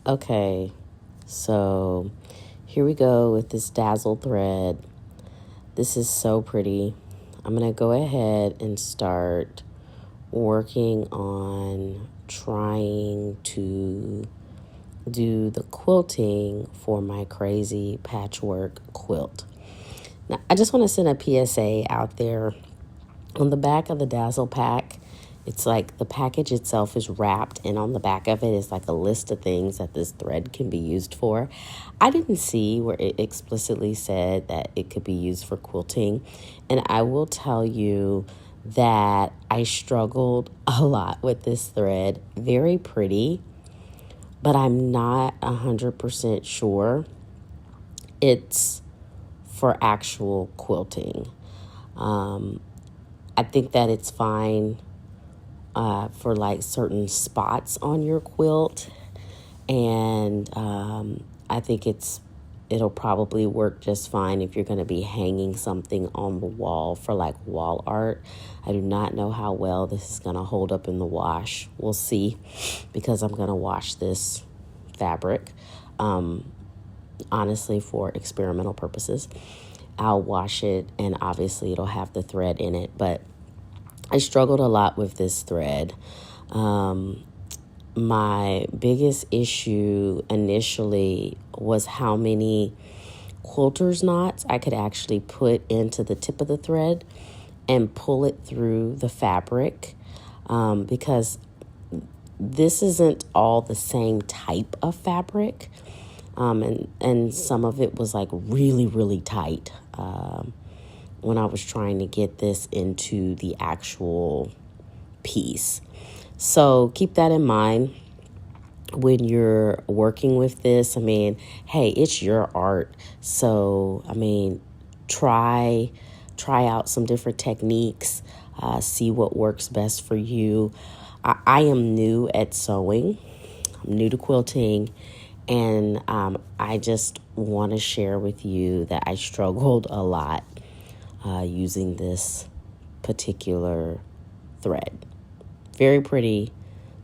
Okay, so here we go with this dazzle thread. This is so pretty. I'm going to go ahead and start working on trying to do the quilting for my crazy patchwork quilt. Now, I just want to send a PSA out there. On the back of the Dazzle pack, it's like the package itself is wrapped, and on the back of it is like a list of things that this thread can be used for. I didn't see where it explicitly said that it could be used for quilting, and I will tell you that I struggled a lot with this thread. Very pretty, but I'm not 100% sure it's for actual quilting. I think that it's fine for like certain spots on your quilt, and I think it'll probably work just fine if you're going to be hanging something on the wall for like wall art. I do not know how well this is going to hold up in the wash. We'll see, because I'm going to wash this fabric. Honestly, for experimental purposes, I'll wash it, and obviously it'll have the thread in it, but I struggled a lot with this thread. My biggest issue initially was how many quilter's knots I could actually put into the tip of the thread and pull it through the fabric, because this isn't all the same type of fabric. And some of it was like really, really tight when I was trying to get this into the actual piece. So keep that in mind when you're working with this. I mean, hey, it's your art. So, I mean, try out some different techniques, see what works best for you. I am new at sewing. I'm new to quilting. And I just want to share with you that I struggled a lot using this particular thread. Very pretty,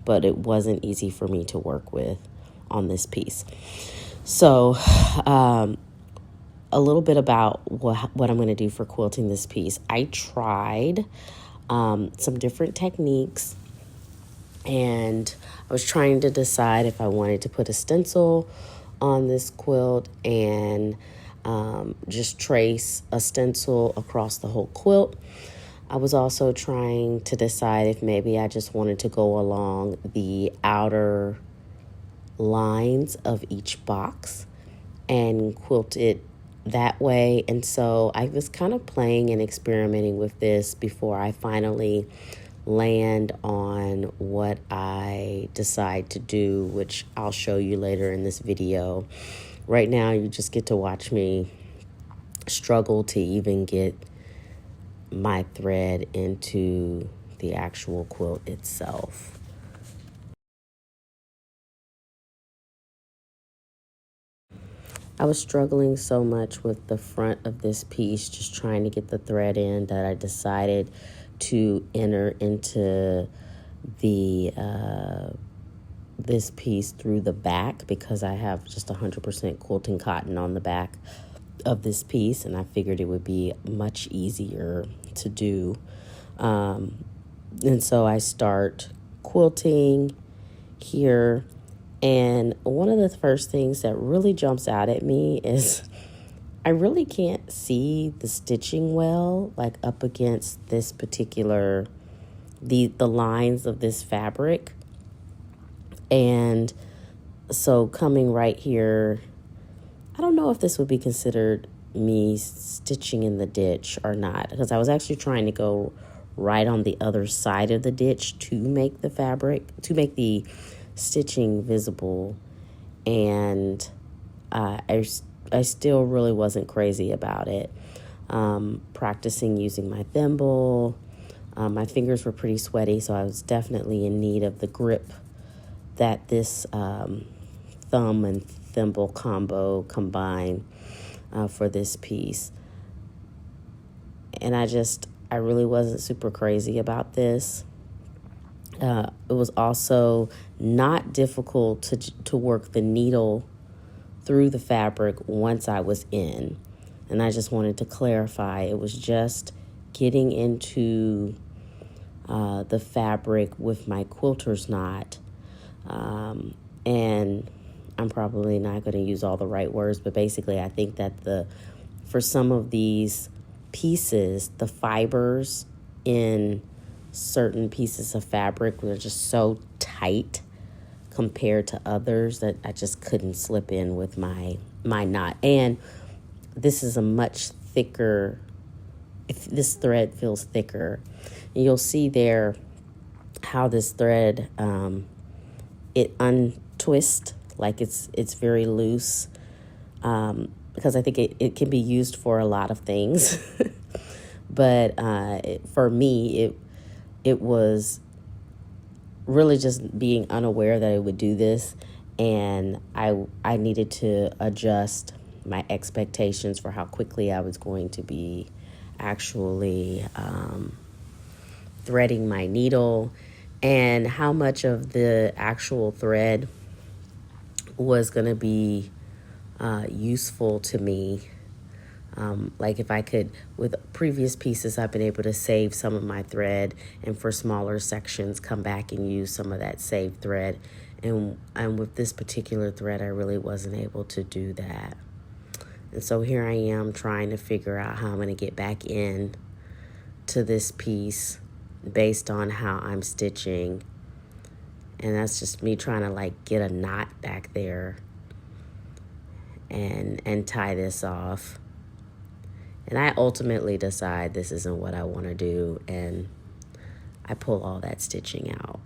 but it wasn't easy for me to work with on this piece. So a little bit about what I'm going to do for quilting this piece. I tried some different techniques, and I was trying to decide if I wanted to put a stencil on this quilt and just trace a stencil across the whole quilt. I was also trying to decide if maybe I just wanted to go along the outer lines of each box and quilt it that way. And so I was kind of playing and experimenting with this before I finally land on what I decide to do, which I'll show you later in this video. Right now, you just get to watch me struggle to even get my thread into the actual quilt itself. I was struggling so much with the front of this piece, just trying to get the thread in, that I decided to enter into the this piece through the back, because I have just 100% quilting cotton on the back of this piece, and I figured it would be much easier to do. And so I start quilting here, and one of the first things that really jumps out at me is I really can't see the stitching well, like up against this particular, the lines of this fabric. And so coming right here, I don't know if this would be considered me stitching in the ditch or not, because I was actually trying to go right on the other side of the ditch to make the fabric, to make the stitching visible. And I still really wasn't crazy about it. Practicing using my thimble. My fingers were pretty sweaty, so I was definitely in need of the grip that this thumb and thimble combo combine for this piece. And I really wasn't super crazy about this. It was also not difficult to work the needle through the fabric once I was in. And I just wanted to clarify, it was just getting into the fabric with my quilter's knot. And I'm probably not going to use all the right words, but basically I think that for some of these pieces, the fibers in certain pieces of fabric were just so tight compared to others that I just couldn't slip in with my knot. And this is a much thicker, if this thread feels thicker. And you'll see there how this thread, it untwists, like it's very loose, because I think it can be used for a lot of things. But for me, it was really just being unaware that it would do this, and I needed to adjust my expectations for how quickly I was going to be actually threading my needle, and how much of the actual thread was going to be useful to me. Like if I could, with previous pieces, I've been able to save some of my thread, and for smaller sections, come back and use some of that saved thread. And with this particular thread, I really wasn't able to do that. And so here I am trying to figure out how I'm going to get back in to this piece based on how I'm stitching. And that's just me trying to like get a knot back there and tie this off. And I ultimately decide this isn't what I want to do, and I pull all that stitching out.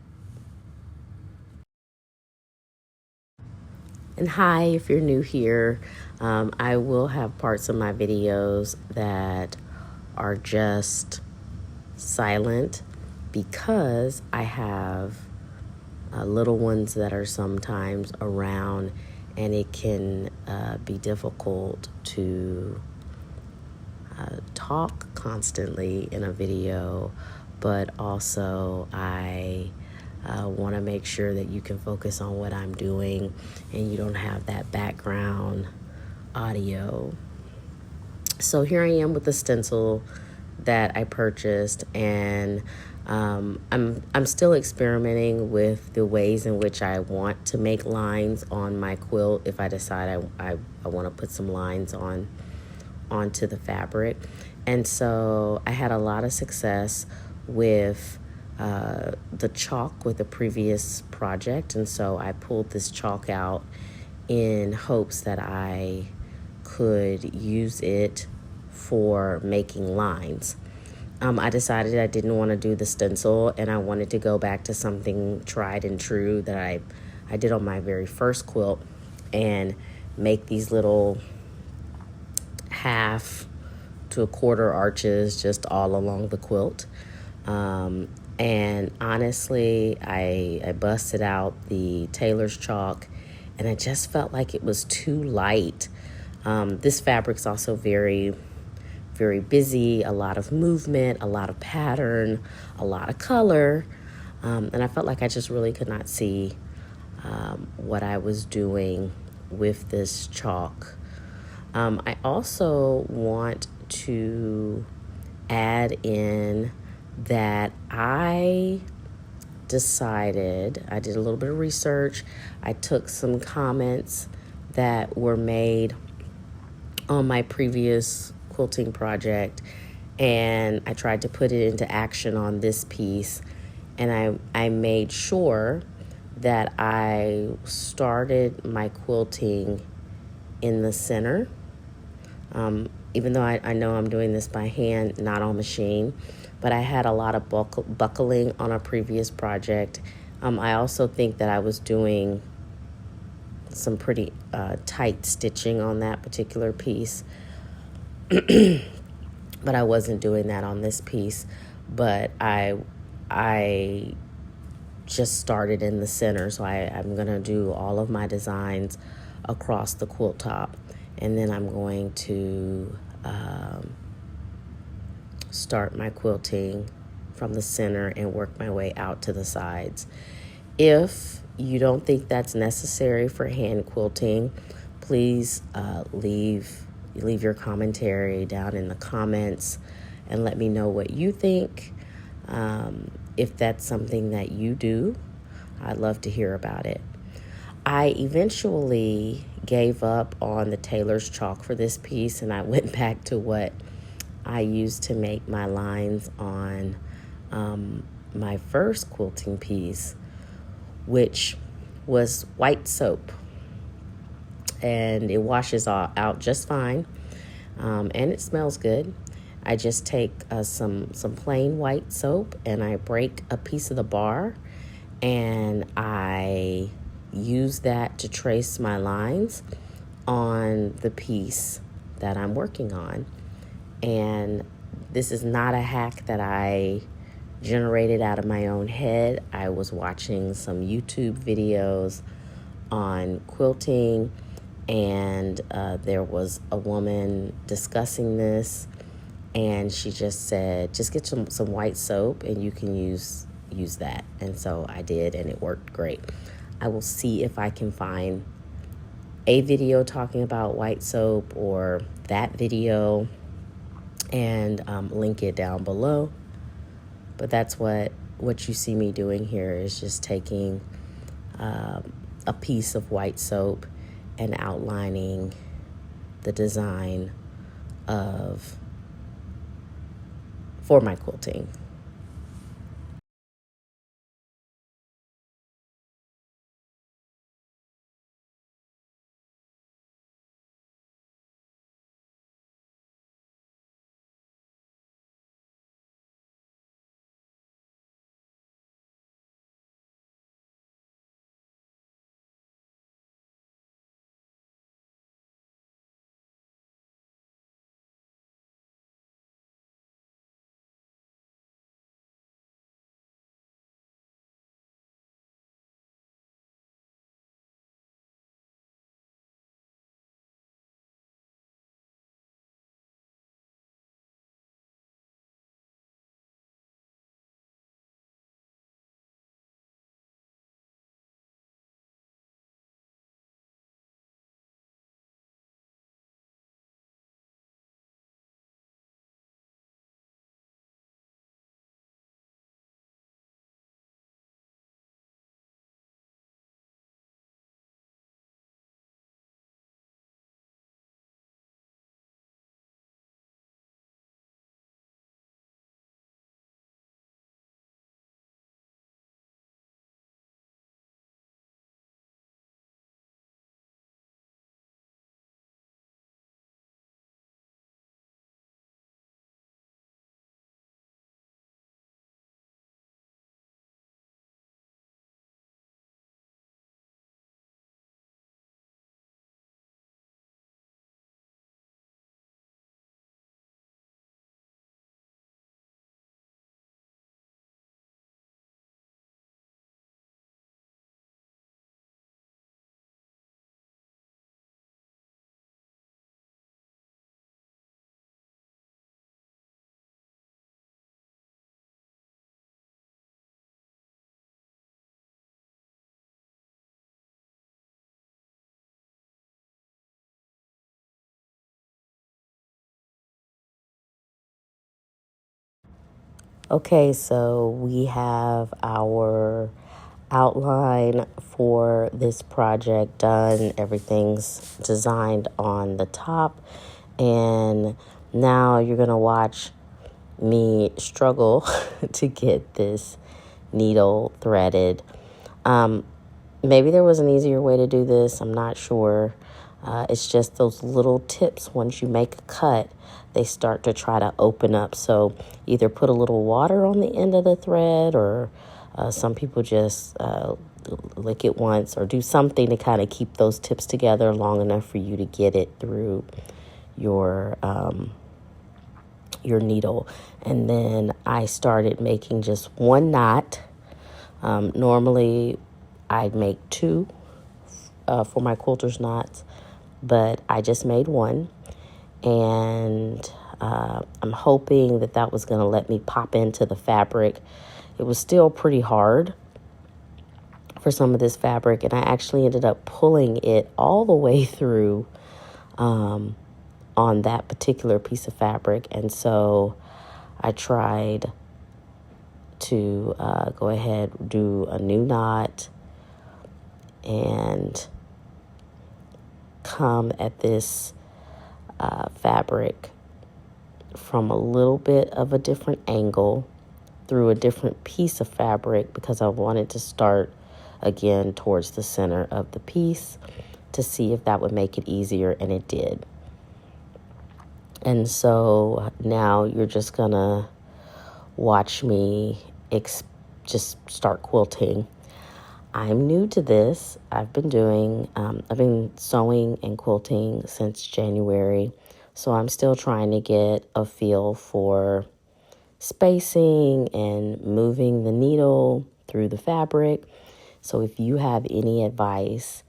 And hi, if you're new here, I will have parts of my videos that are just silent because I have little ones that are sometimes around, and it can be difficult to talk constantly in a video, but also I want to make sure that you can focus on what I'm doing and you don't have that background audio. So here I am with the stencil that I purchased, and I'm still experimenting with the ways in which I want to make lines on my quilt if I decide I want to put some lines onto the fabric. And so I had a lot of success with the chalk with the previous project, and so I pulled this chalk out in hopes that I could use it for making lines. I decided I didn't want to do the stencil, and I wanted to go back to something tried and true that I did on my very first quilt, and make these little half to a quarter arches just all along the quilt. And honestly, I busted out the tailor's chalk, and I just felt like it was too light. This fabric's also very, very busy, a lot of movement, a lot of pattern, a lot of color. And I felt like I just really could not see what I was doing with this chalk. I also want to add in that I decided, I did a little bit of research. I took some comments that were made on my previous quilting project, and I tried to put it into action on this piece. And I made sure that I started my quilting in the center. Even though I know I'm doing this by hand, not on machine, but I had a lot of buckling on a previous project. I also think that I was doing some pretty tight stitching on that particular piece, but I wasn't doing that on this piece. But I just started in the center, so I'm gonna do all of my designs across the quilt top, and then I'm going to start my quilting from the center and work my way out to the sides. If you don't think that's necessary for hand quilting, please leave your commentary down in the comments and let me know what you think. If that's something that you do, I'd love to hear about it. I eventually gave up on the tailor's chalk for this piece, and I went back to what I used to make my lines on my first quilting piece, which was white soap. And it washes out just fine, and it smells good. I just take some plain white soap and I break a piece of the bar, and I use that to trace my lines on the piece that I'm working on. And this is not a hack that I generated out of my own head. I was watching some YouTube videos on quilting, and there was a woman discussing this, and she just said, just get some white soap and you can use that. And so I did, and it worked great. I will see if I can find a video talking about white soap or that video and link it down below. But that's what you see me doing here, is just taking a piece of white soap and outlining the design for my quilting. Okay, so we have our outline for this project done. Everything's designed on the top, and now you're gonna watch me struggle to get this needle threaded. Maybe there was an easier way to do this. I'm not sure. It's just those little tips. Once you make a cut, they start to try to open up. So either put a little water on the end of the thread, or some people just lick it once, or do something to kind of keep those tips together long enough for you to get it through your needle. And then I started making just one knot. Normally I'd make two for my quilter's knots, but I just made one. And I'm hoping that that was going to let me pop into the fabric. It was still pretty hard for some of this fabric, and I actually ended up pulling it all the way through on that particular piece of fabric. And so I tried to go ahead, do a new knot, and come at this fabric from a little bit of a different angle through a different piece of fabric, because I wanted to start again towards the center of the piece to see if that would make it easier, and it did. And so now you're just gonna watch me just start quilting. I'm new to this. I've been sewing and quilting since January, so I'm still trying to get a feel for spacing and moving the needle through the fabric. So if you have any advice,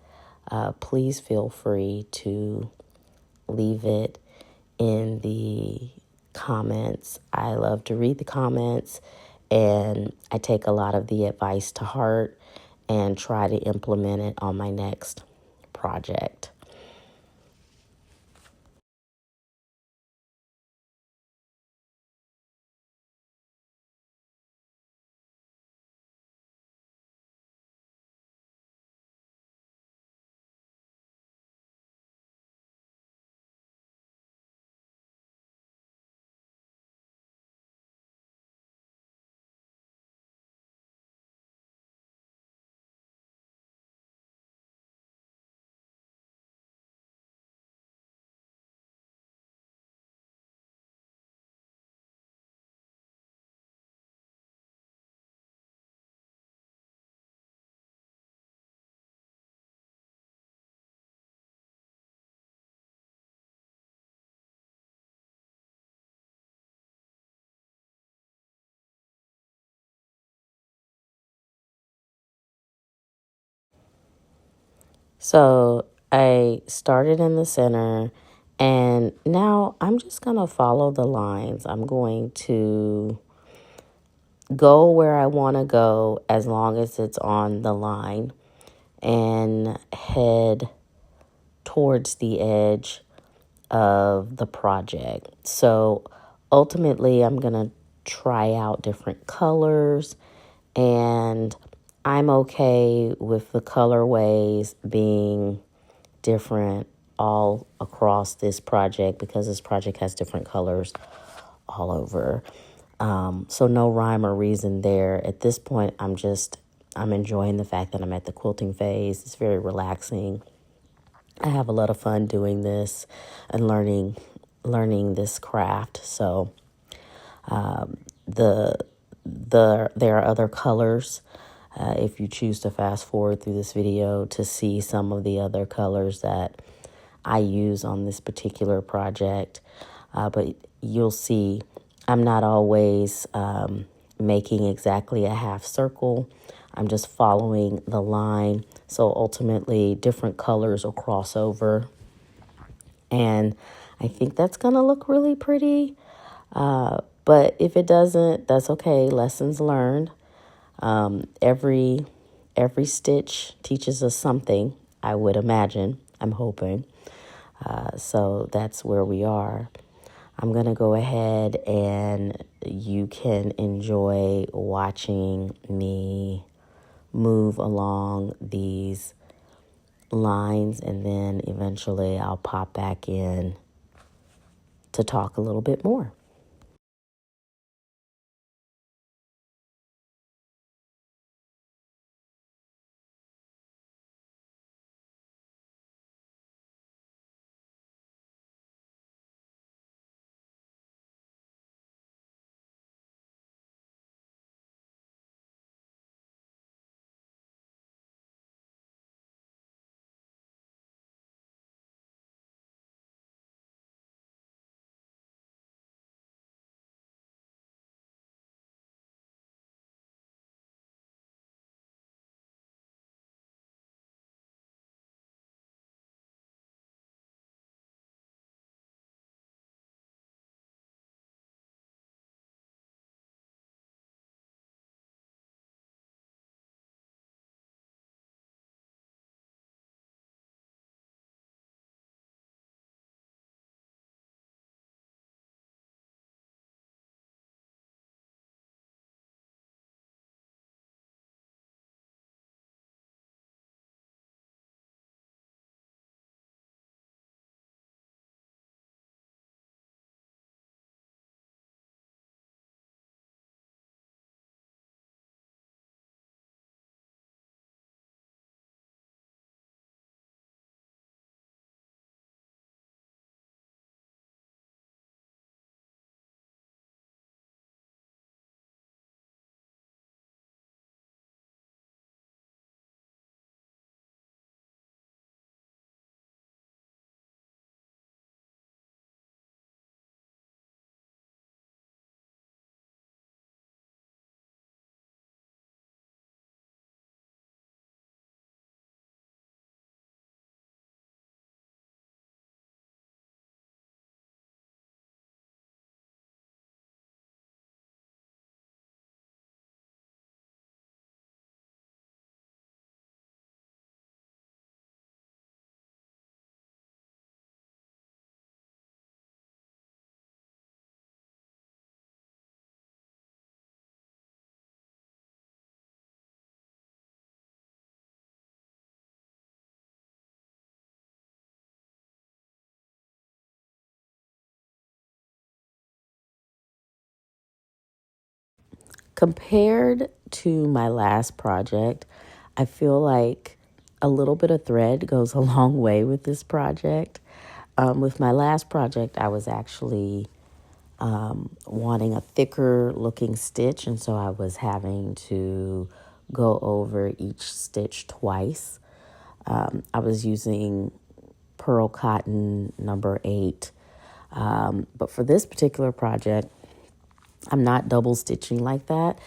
please feel free to leave it in the comments. I love to read the comments, and I take a lot of the advice to heart and try to implement it on my next project. So I started in the center, and now I'm just going to follow the lines. I'm going to go where I want to go as long as it's on the line, and head towards the edge of the project. So ultimately, I'm going to try out different colors, and I'm okay with the colorways being different all across this project, because this project has different colors all over. So no rhyme or reason there. At this point, I'm enjoying the fact that I'm at the quilting phase. It's very relaxing. I have a lot of fun doing this and learning this craft. So the there are other colors. If you choose to fast forward through this video to see some of the other colors that I use on this particular project, but you'll see I'm not always making exactly a half circle. I'm just following the line. So ultimately, different colors will cross over, and I think that's going to look really pretty. But if it doesn't, that's okay. Lessons learned. Every stitch teaches us something, I would imagine. I'm hoping. So that's where we are. I'm going to go ahead, and you can enjoy watching me move along these lines, and then eventually I'll pop back in to talk a little bit more. Compared to my last project, I feel like a little bit of thread goes a long way with this project. With my last project, I was actually wanting a thicker looking stitch, and so I was having to go over each stitch twice. I was using pearl cotton number 8, but for this particular project, I'm not double stitching like that.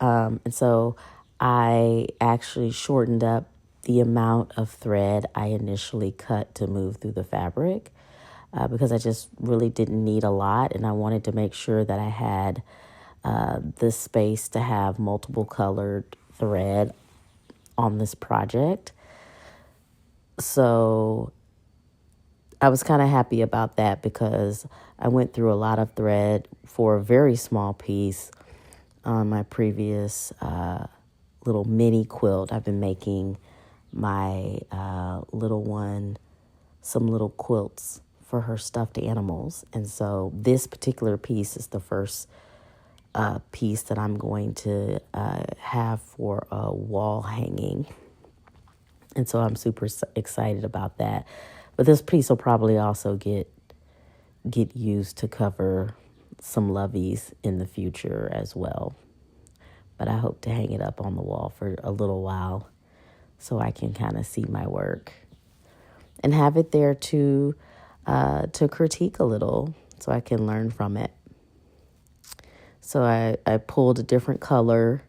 And so I actually shortened up the amount of thread I initially cut to move through the fabric, because I just really didn't need a lot, and I wanted to make sure that I had this space to have multiple colored thread on this project. So I was kind of happy about that because I went through a lot of thread for a very small piece on my previous little mini quilt. I've been making my little one some little quilts for her stuffed animals. And so this particular piece is the first piece that I'm going to have for a wall hanging. And so I'm super excited about that. But this piece will probably also get used to cover some loveys in the future as well. But I hope to hang it up on the wall for a little while so I can kind of see my work and have it there to critique a little so I can learn from it. So I pulled a different color,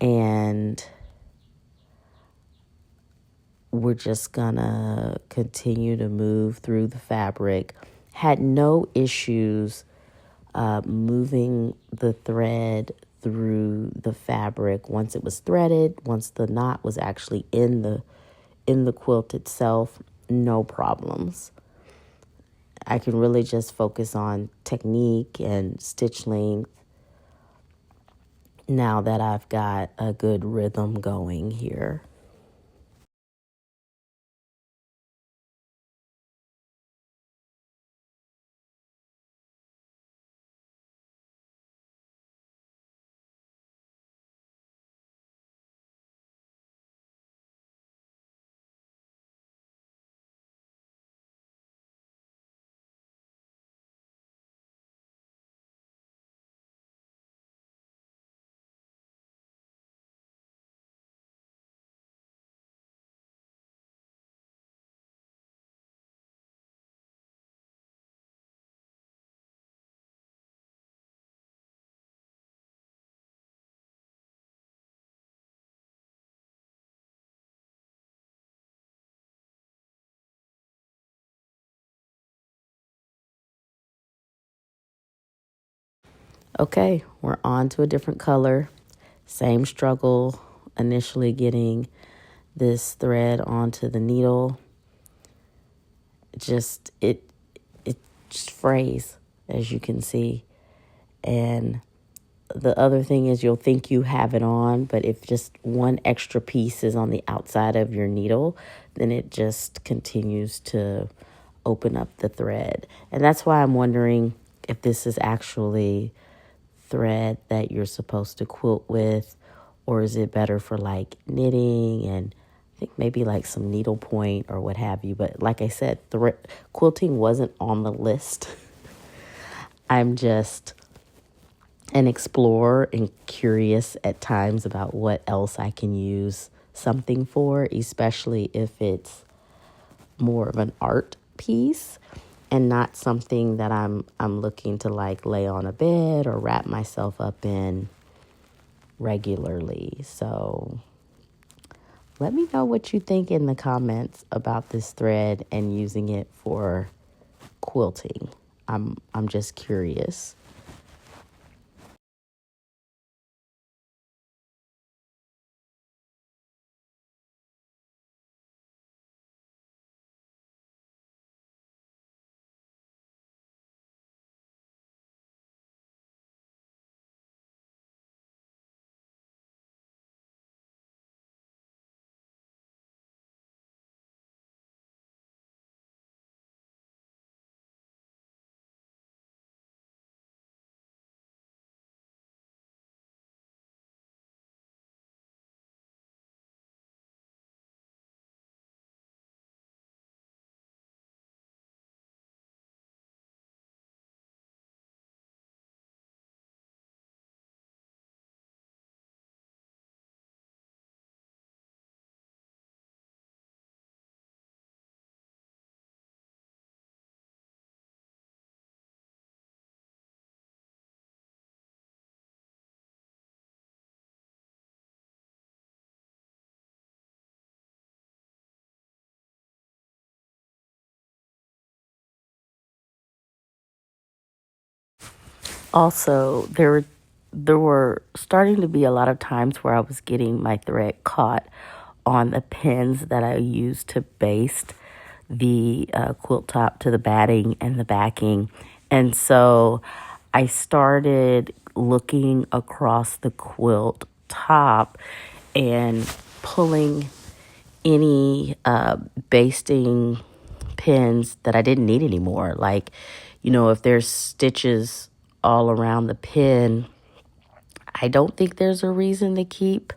and we're just gonna continue to move through the fabric. Had no issues moving the thread through the fabric once it was threaded, once the knot was actually in the quilt itself, no problems. I can really just focus on technique and stitch length now that I've got a good rhythm going here. Okay, we're on to a different color. Same struggle initially getting this thread onto the needle. Just it just frays, as you can see. And the other thing is you'll think you have it on, but if just one extra piece is on the outside of your needle, then it just continues to open up the thread. And that's why I'm wondering if this is actually thread that you're supposed to quilt with, or is it better for like knitting and I think maybe like some needlepoint or what have you. But like I said, quilting wasn't on the list. I'm just an explorer and curious at times about what else I can use something for, especially if it's more of an art piece and not something that I'm looking to like lay on a bed or wrap myself up in regularly. So let me know what you think in the comments about this thread and using it for quilting. I'm just curious. Also, there were starting to be a lot of times where I was getting my thread caught on the pins that I used to baste the quilt top to the batting and the backing. And so I started looking across the quilt top and pulling any basting pins that I didn't need anymore. Like, if there's stitches all around the pin, I don't think there's a reason to keep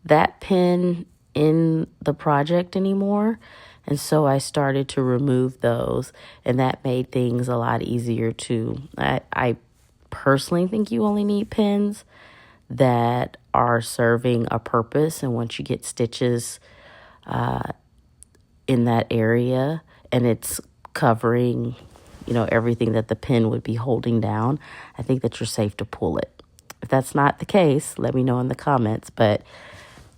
that pin in the project anymore. And so I started to remove those, and that made things a lot easier too. I personally think you only need pins that are serving a purpose, and once you get stitches in that area and it's covering, everything that the pin would be holding down, I think that you're safe to pull it. If that's not the case, let me know in the comments. But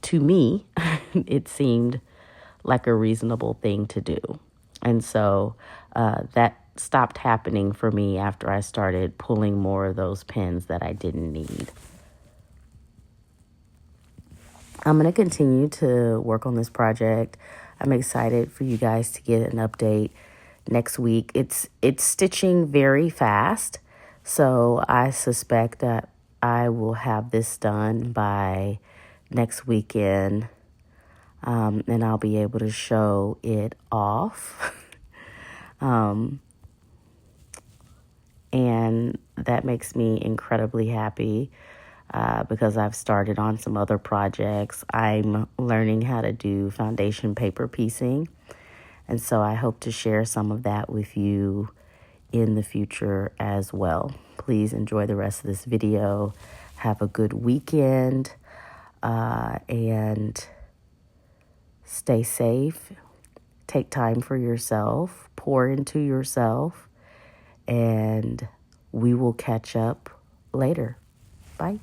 to me, it seemed like a reasonable thing to do. And so that stopped happening for me after I started pulling more of those pins that I didn't need. I'm going to continue to work on this project. I'm excited for you guys to get an update next week. It's stitching very fast, so I suspect that I will have this done by next weekend, and I'll be able to show it off. And that makes me incredibly happy because I've started on some other projects. I'm learning how to do foundation paper piecing, and so I hope to share some of that with you in the future as well. Please enjoy the rest of this video. Have a good weekend, and stay safe. Take time for yourself. Pour into yourself. And we will catch up later. Bye.